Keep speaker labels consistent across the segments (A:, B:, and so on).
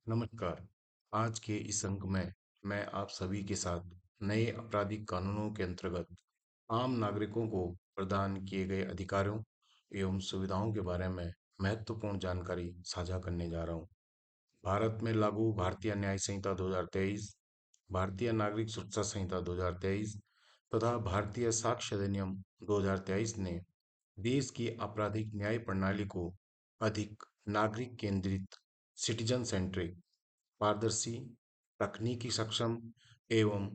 A: नमस्कार। आज के इस अंक में मैं आप सभी के साथ नए आपराधिक कानूनों के अंतर्गत आम नागरिकों को प्रदान किए गए अधिकारों एवं सुविधाओं के बारे में महत्वपूर्ण जानकारी साझा करने जा रहा हूँ। भारत में लागू भारतीय न्याय संहिता 2023, भारतीय नागरिक सुरक्षा संहिता 2023 तथा भारतीय साक्ष्य अधिनियम 2023 ने देश की आपराधिक न्याय प्रणाली को अधिक नागरिक केंद्रित, सिटीजन सेंट्रिक, पारदर्शी, तकनीकी सक्षम एवं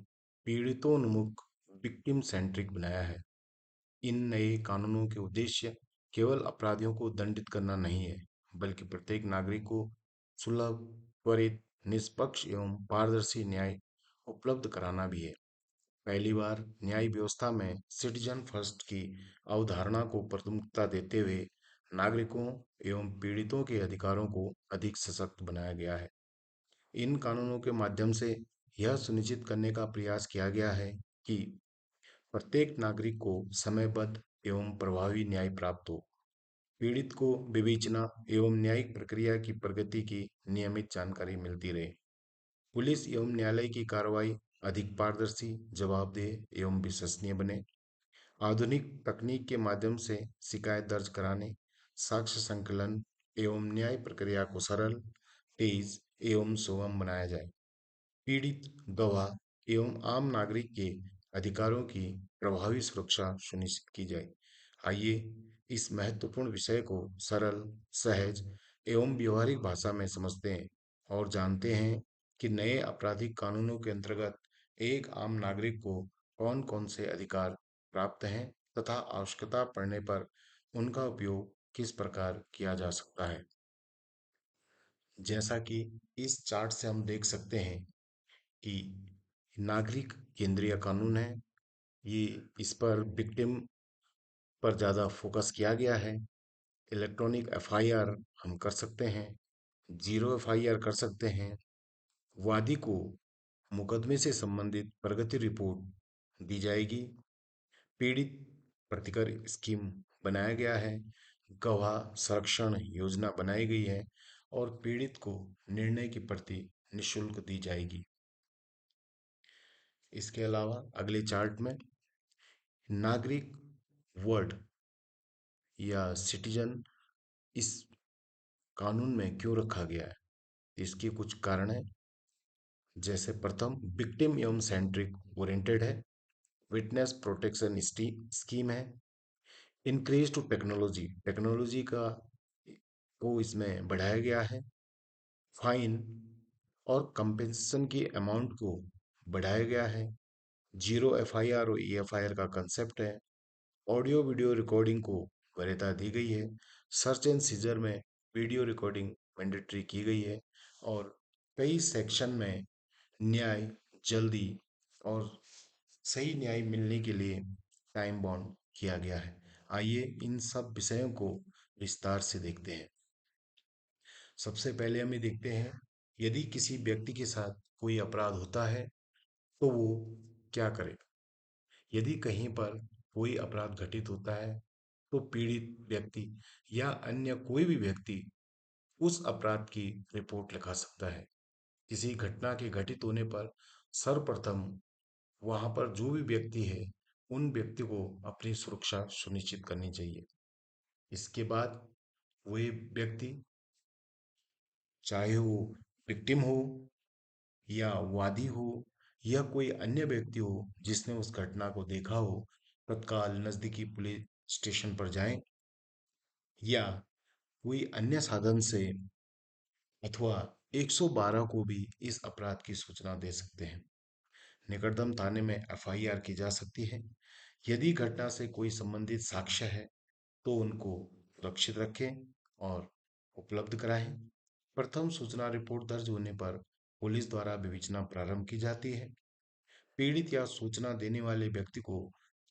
A: पीड़ितोन्मुख, विक्टिम सेंट्रिक बनाया है। इन नए कानूनों के उद्देश्य केवल अपराधियों को दंडित करना नहीं है, बल्कि प्रत्येक नागरिक को सुलभ, त्वरित, निष्पक्ष एवं पारदर्शी न्याय उपलब्ध कराना भी है। पहली बार न्याय व्यवस्था में सिटीजन फर्स्ट की अवधारणा को प्राथमिकता देते हुए नागरिकों एवं पीड़ितों के अधिकारों को अधिक सशक्त बनाया गया है। इन कानूनों के माध्यम से यह सुनिश्चित करने का प्रयास किया गया है कि प्रत्येक नागरिक को समयबद्ध एवं प्रभावी न्याय प्राप्त हो। पीड़ित को विवेचना एवं न्यायिक प्रक्रिया की प्रगति की नियमित जानकारी मिलती रहे। पुलिस एवं न्यायालय की कार्रवाई अधिक पारदर्शी, जवाबदेह एवं विश्वसनीय बने। आधुनिक तकनीक के माध्यम से शिकायत दर्ज कराने, साक्ष्य संकलन एवं न्याय प्रक्रिया को सरल, तेज एवं सुगम बनाया जाए। पीड़ित, गवाह एवं आम नागरिक के अधिकारों की प्रभावी सुरक्षा सुनिश्चित की जाए। आइए इस महत्वपूर्ण विषय को सरल, सहज एवं व्यवहारिक भाषा में समझते हैं और जानते हैं कि नए आपराधिक कानूनों के अंतर्गत एक आम नागरिक को कौन-कौन से अधिकार प्राप्त हैं तथा आवश्यकता पड़ने पर उनका उपयोग किस प्रकार किया जा सकता है। जैसा कि इस चार्ट से हम देख सकते हैं कि नागरिक केंद्रीय कानून है। ये इस पर विक्टिम पर ज़्यादा फोकस किया गया है। इलेक्ट्रॉनिक एफआईआर हम कर सकते हैं, जीरो एफआईआर कर सकते हैं। वादी को मुकदमे से संबंधित प्रगति रिपोर्ट दी जाएगी। पीड़ित प्रतिकर स्कीम बनाया गया है। गवाह संरक्षण योजना बनाई गई है और पीड़ित को निर्णय की प्रति निशुल्क दी जाएगी। इसके अलावा अगले चार्ट में नागरिक वर्ड या सिटीजन इस कानून में क्यों रखा गया है, इसके कुछ कारण है। जैसे प्रथम, विक्टिम एवं सेंट्रिक ओरिएंटेड है। विटनेस प्रोटेक्शन स्कीम है। इंक्रीज टू टेक्नोलॉजी, टेक्नोलॉजी का को इसमें बढ़ाया गया है। फाइन और कंपेंसेशन की अमाउंट को बढ़ाया गया है। जीरो एफआईआर और ईएफआईआर का कंसेप्ट है। ऑडियो वीडियो रिकॉर्डिंग को वरीयता दी गई है। सर्च एंड सीजर में वीडियो रिकॉर्डिंग मैंडेटरी की गई है और कई सेक्शन में न्याय जल्दी और सही न्याय मिलने के लिए टाइम बाउंड किया गया है। आइए इन सब विषयों को विस्तार से देखते हैं। सबसे पहले हमें देखते हैं, यदि किसी व्यक्ति के साथ कोई अपराध होता है तो वो क्या करे। यदि कहीं पर कोई अपराध घटित होता है तो पीड़ित व्यक्ति या अन्य कोई भी व्यक्ति उस अपराध की रिपोर्ट लिखा सकता है। किसी घटना के घटित होने पर सर्वप्रथम वहां पर जो भी व्यक्ति है उन व्यक्ति को अपनी सुरक्षा सुनिश्चित करनी चाहिए। इसके बाद वही व्यक्ति, चाहे वो विक्टिम हो या वादी हो या कोई अन्य व्यक्ति हो जिसने उस घटना को देखा हो, तत्काल नजदीकी पुलिस स्टेशन पर जाएं या कोई अन्य साधन से अथवा 112 को भी इस अपराध की सूचना दे सकते हैं। निकटतम थाने में एफआईआर की जा सकती है। यदि घटना से कोई संबंधित साक्ष्य है तो उनको सुरक्षित रखें और उपलब्ध कराएं। प्रथम सूचना रिपोर्ट दर्ज होने पर पुलिस द्वारा विवेचना प्रारंभ की जाती है। पीड़ित या सूचना देने वाले व्यक्ति को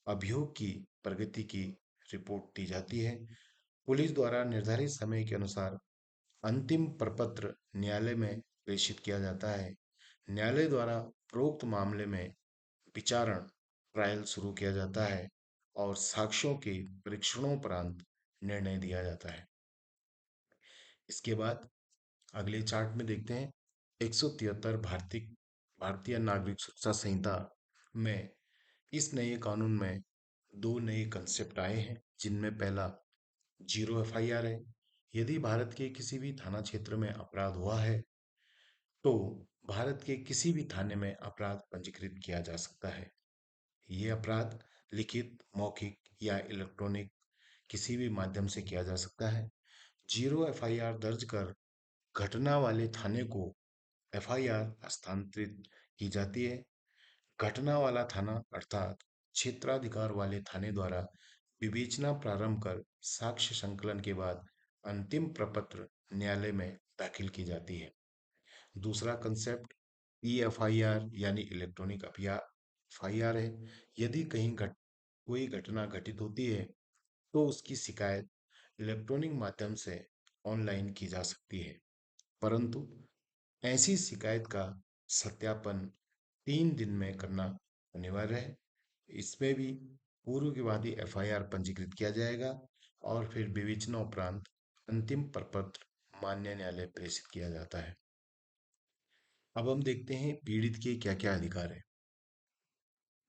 A: अभियोग की प्रगति की रिपोर्ट दी जाती है। पुलिस द्वारा निर्धारित समय के अनुसार अंतिम प्रपत्र न्यायालय में प्रेषित किया जाता है। न्यायालय द्वारा उपरोक्त मामले में विचारण ट्रायल शुरू किया जाता है और साक्ष्यों के परीक्षणोपरांत निर्णय दिया जाता है। इसके बाद अगले चार्ट में देखते हैं, 173 भारतीय नागरिक सुरक्षा संहिता में इस नए कानून में दो नए कंसेप्ट आए हैं, जिनमें पहला जीरो एफआईआर है। यदि भारत के किसी भी थाना क्षेत्र में अपराध हुआ है तो भारत के किसी भी थाने में अपराध पंजीकृत किया जा सकता है। ये अपराध लिखित, मौखिक या इलेक्ट्रॉनिक किसी भी माध्यम से किया जा सकता है। जीरो एफआईआर दर्ज कर घटना वाले थाने को एफआईआर हस्तांतरित की जाती है। घटना वाला थाना अर्थात क्षेत्राधिकार वाले थाने द्वारा विवेचना प्रारंभ कर साक्ष्य संकलन के बाद अंतिम प्रपत्र न्यायालय में दाखिल की जाती है। दूसरा कंसेप्ट ईएफआईआर यानी इलेक्ट्रॉनिक एफआईआर है। यदि कहीं कोई घटना घटित होती है तो उसकी शिकायत इलेक्ट्रॉनिक माध्यम से ऑनलाइन की जा सकती है, परंतु ऐसी शिकायत का सत्यापन 3 दिन में करना अनिवार्य है। इसमें भी पूर्व के बाद ही एफआईआर पंजीकृत किया जाएगा और फिर विवेचना उपरांत अंतिम प्रपत्र मान्य न्यायालय प्रेषित किया जाता है। अब हम देखते हैं पीड़ित के क्या क्या अधिकार है।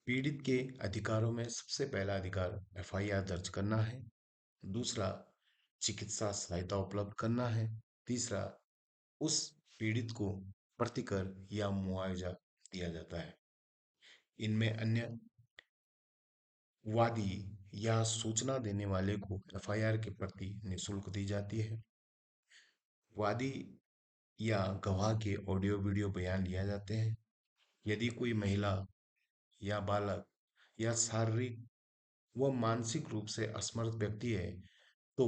A: पीड़ित के अधिकारों में सबसे पहला अधिकार एफआईआर दर्ज करना है। दूसरा, चिकित्सा सहायता उपलब्ध करना है। तीसरा, उस पीड़ित को प्रतिकर या मुआवजा दिया जाता है। इनमें अन्य वादी या सूचना देने वाले को एफआईआर की प्रति निःशुल्क दी जाती है। वादी या गवाह के ऑडियो वीडियो बयान लिया जाते हैं। यदि कोई महिला या बालक या शारीरिक व मानसिक रूप से असमर्थ व्यक्ति है तो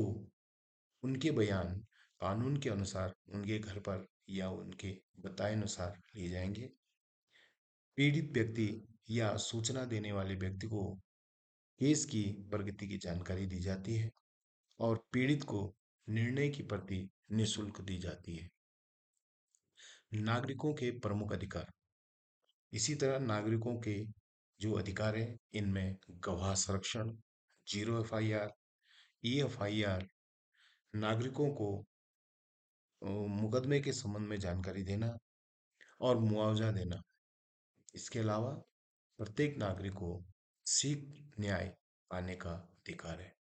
A: उनके बयान कानून के अनुसार उनके घर पर या उनके बताए अनुसार लिए जाएंगे। पीड़ित व्यक्ति या सूचना देने वाले व्यक्ति को केस की प्रगति की जानकारी दी जाती है और पीड़ित को निर्णय की प्रति निःशुल्क दी जाती है। नागरिकों के प्रमुख अधिकार। इसी तरह नागरिकों के जो अधिकार हैं, इनमें गवाह संरक्षण, जीरो एफआईआर, ईएफआईआर, नागरिकों को मुकदमे के संबंध में जानकारी देना और मुआवजा देना। इसके अलावा प्रत्येक नागरिक को शीघ्र न्याय पाने का अधिकार है।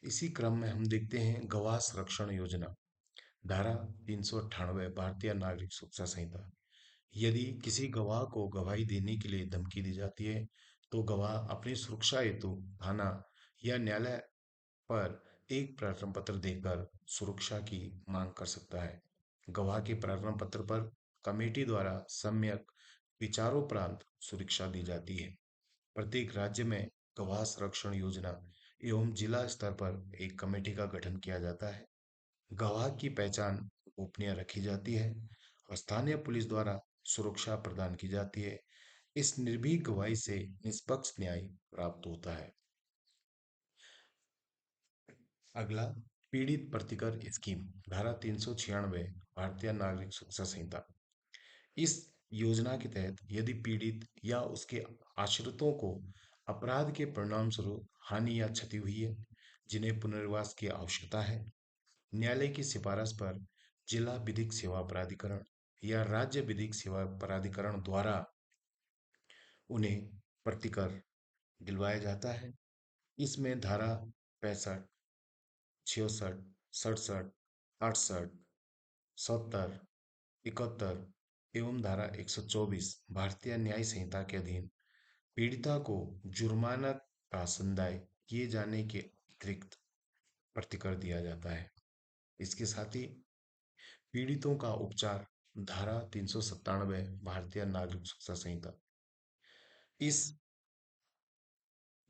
A: इसी क्रम में हम देखते हैं गवाह संरक्षण योजना, धारा 398 भारतीय नागरिक सुरक्षा संहिता। यदि किसी गवाह को गवाही देने के लिए धमकी दी जाती है तो गवाह अपनी सुरक्षा हेतु थाना या न्यायालय पर एक प्रार्थना पत्र देकर सुरक्षा की मांग कर सकता है। गवाह के प्रार्थना पत्र पर कमेटी द्वारा सम्यक विचारोपरांत सुरक्षा दी जाती है। प्रत्येक राज्य में गवाह संरक्षण योजना एवं जिला स्तर पर एक कमेटी का गठन किया जाता है। गवाह की पहचान गोपनीय रखी जाती है और स्थानीय पुलिस द्वारा सुरक्षा प्रदान की जाती है। इस निर्भीक गवाही से निष्पक्ष न्याय प्राप्त होता है। अगला, पीड़ित प्रतिकर स्कीम, धारा 396 भारतीय नागरिक सुरक्षा संहिता। इस योजना के तहत यदि पीड़ित या उसके आश्रितों को अपराध के परिणाम स्वरूप हानि या क्षति हुई है जिन्हें पुनर्वास की आवश्यकता है, न्यायालय की सिफारिश पर जिला विधिक सेवा प्राधिकरण या राज्य विधिक सेवा प्राधिकरण द्वारा उन्हें प्रतिकर दिलवाया जाता है। इसमें धारा 65, 66, 67, 68, 70, 71 एवं धारा 124 भारतीय न्याय संहिता के अधीन पीड़िता को जुर्माना का संदाय किए जाने के अतिरिक्त प्रतिकर दिया जाता है। इसके साथ ही पीड़ितों का उपचार, धारा 397 भारतीय नागरिक सुरक्षा संहिता। इस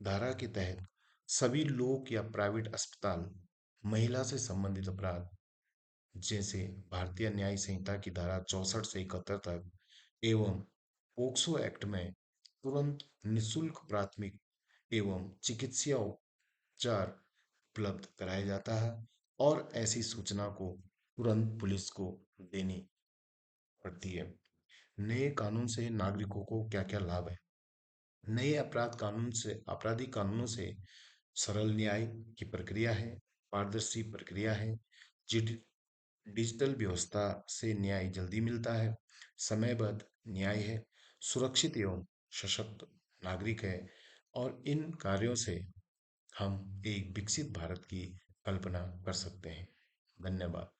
A: धारा के तहत सभी लोक या प्राइवेट अस्पताल महिला से संबंधित अपराध जैसे भारतीय न्याय संहिता की धारा 64 से 71 तक एवं पोक्सो एक्ट में तुरंत निशुल्क प्राथमिक एवं चिकित्सीय उपचार उपलब्ध कराया जाता है और ऐसी सूचना को तुरंत पुलिस को देनी पड़ती है। नए कानून से नागरिकों को क्या क्या लाभ है। नए आपराधिक कानूनों से सरल न्याय की प्रक्रिया है, पारदर्शी प्रक्रिया है, डिजिटल व्यवस्था से न्याय जल्दी मिलता है, समयबद्ध न्याय है, सुरक्षित एवं सशक्त नागरिक है, और इन कार्यों से हम एक विकसित भारत की कल्पना कर सकते हैं। धन्यवाद।